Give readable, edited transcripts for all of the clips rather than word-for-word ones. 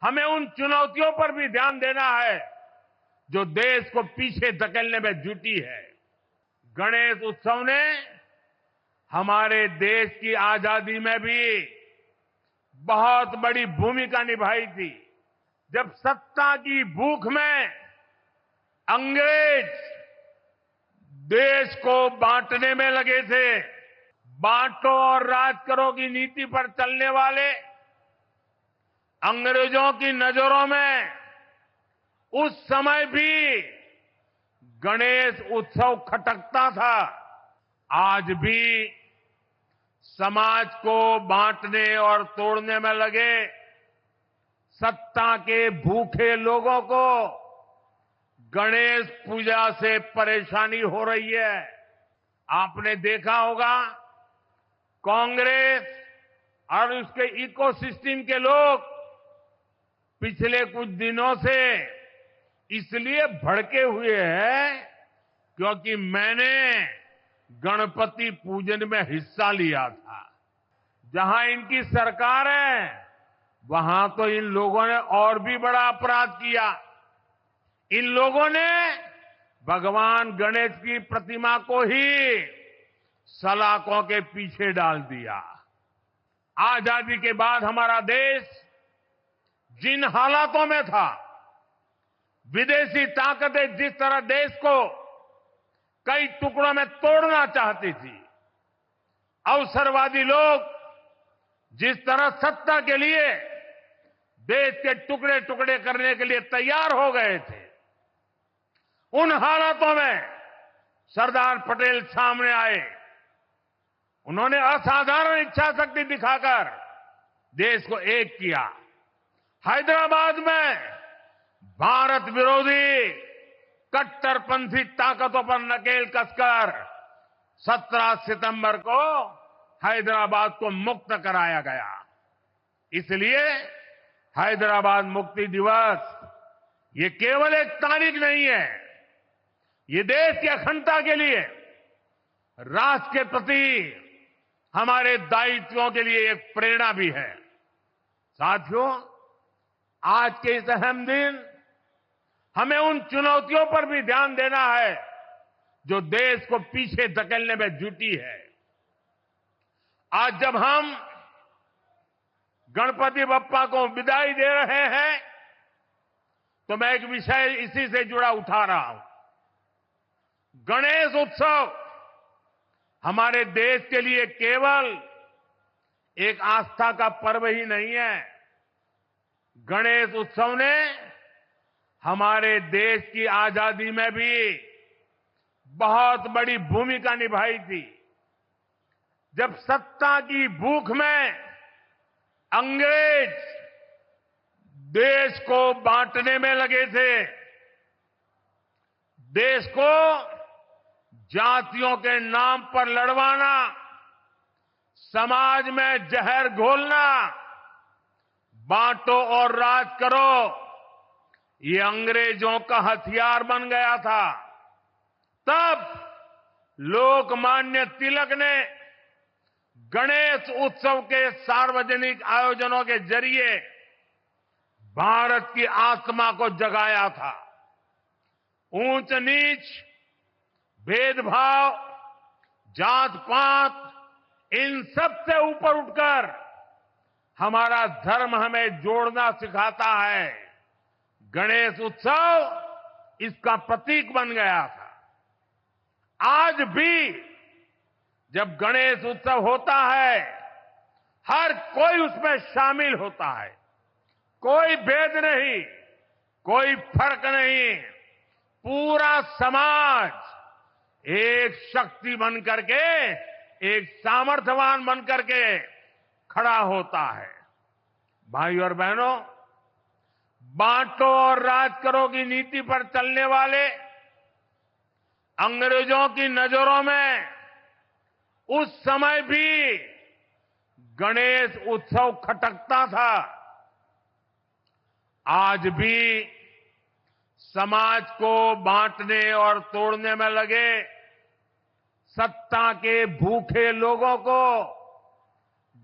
हमें उन चुनौतियों पर भी ध्यान देना है जो देश को पीछे धकेलने में जुटी है। गणेश उत्सव ने हमारे देश की आजादी में भी बहुत बड़ी भूमिका निभाई थी। जब सत्ता की भूख में अंग्रेज देश को बांटने में लगे थे, बांटो और राज करो की नीति पर चलने वाले अंग्रेजों की नजरों में उस समय भी गणेश उत्सव खटकता था। आज भी समाज को बांटने और तोड़ने में लगे सत्ता के भूखे लोगों को गणेश पूजा से परेशानी हो रही है। आपने देखा होगा कांग्रेस और उसके इकोसिस्टम के लोग पिछले कुछ दिनों से इसलिए भड़के हुए हैं क्योंकि मैंने गणपति पूजन में हिस्सा लिया था। जहां इनकी सरकार है वहां तो इन लोगों ने और भी बड़ा अपराध किया। इन लोगों ने भगवान गणेश की प्रतिमा को ही सलाखों के पीछे डाल दिया। आजादी के बाद हमारा देश जिन हालातों में था, विदेशी ताकतें जिस तरह देश को कई टुकड़ों में तोड़ना चाहती थी, अवसरवादी लोग जिस तरह सत्ता के लिए देश के टुकड़े टुकड़े करने के लिए तैयार हो गए थे, उन हालातों में सरदार पटेल सामने आए। उन्होंने असाधारण इच्छा शक्ति दिखाकर देश को एक किया। हैदराबाद में भारत विरोधी कट्टरपंथी ताकतों पर नकेल कसकर 17 सितंबर को हैदराबाद को मुक्त कराया गया। इसलिए हैदराबाद मुक्ति दिवस ये केवल एक तारीख नहीं है, ये देश की अखंडता के लिए, राष्ट्र के प्रति हमारे दायित्वों के लिए एक प्रेरणा भी है। साथियों, आज के इस अहम दिन हमें उन चुनौतियों पर भी ध्यान देना है जो देश को पीछे धकेलने में जुटी है। आज जब हम गणपति बप्पा को विदाई दे रहे हैं तो मैं एक विषय इसी से जुड़ा उठा रहा हूं। गणेश उत्सव हमारे देश के लिए केवल एक आस्था का पर्व ही नहीं है। गणेश उत्सव ने हमारे देश की आजादी में भी बहुत बड़ी भूमिका निभाई थी। जब सत्ता की भूख में अंग्रेज देश को बांटने में लगे थे, देश को जातियों के नाम पर लड़वाना, समाज में जहर घोलना, बांटो और राज करो, ये अंग्रेजों का हथियार बन गया था। तब लोकमान्य तिलक ने गणेश उत्सव के सार्वजनिक आयोजनों के जरिए भारत की आत्मा को जगाया था। ऊंच नीच, भेदभाव, जात पात, इन सब से ऊपर उठकर हमारा धर्म हमें जोड़ना सिखाता है। गणेश उत्सव इसका प्रतीक बन गया था। आज भी जब गणेश उत्सव होता है, हर कोई उसमें शामिल होता है। कोई भेद नहीं, कोई फर्क नहीं, पूरा समाज एक शक्ति बन करके, एक सामर्थ्यवान बन करके खड़ा होता है। भाई और बहनों, बांटो और राज करो की नीति पर चलने वाले अंग्रेजों की नजरों में उस समय भी गणेश उत्सव खटकता था। आज भी समाज को बांटने और तोड़ने में लगे सत्ता के भूखे लोगों को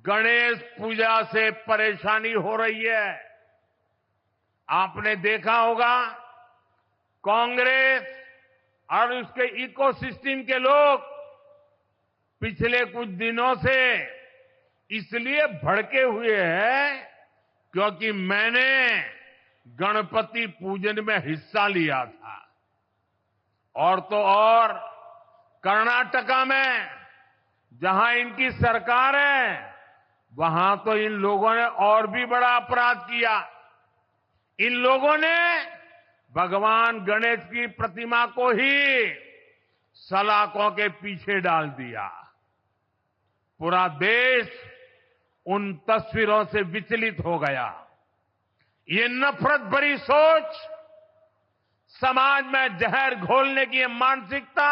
गणेश पूजा से परेशानी हो रही है। आपने देखा होगा कांग्रेस और उसके इकोसिस्टम के लोग पिछले कुछ दिनों से इसलिए भड़के हुए हैं क्योंकि मैंने गणपति पूजन में हिस्सा लिया था। और तो और कर्नाटका में जहां इनकी सरकार है वहां तो इन लोगों ने और भी बड़ा अपराध किया। इन लोगों ने भगवान गणेश की प्रतिमा को ही सलाखों के पीछे डाल दिया। पूरा देश उन तस्वीरों से विचलित हो गया। ये नफरत भरी सोच, समाज में जहर घोलने की ये मानसिकता,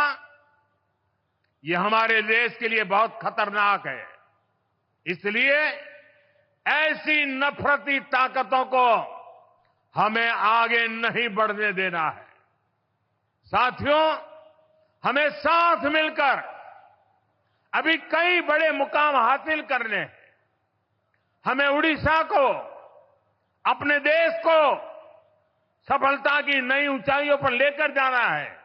ये हमारे देश के लिए बहुत खतरनाक है। इसलिए ऐसी नफरती ताकतों को हमें आगे नहीं बढ़ने देना है। साथियों, हमें साथ मिलकर अभी कई बड़े मुकाम हासिल करने हैं। हमें उड़ीसा को, अपने देश को सफलता की नई ऊंचाइयों पर लेकर जाना है।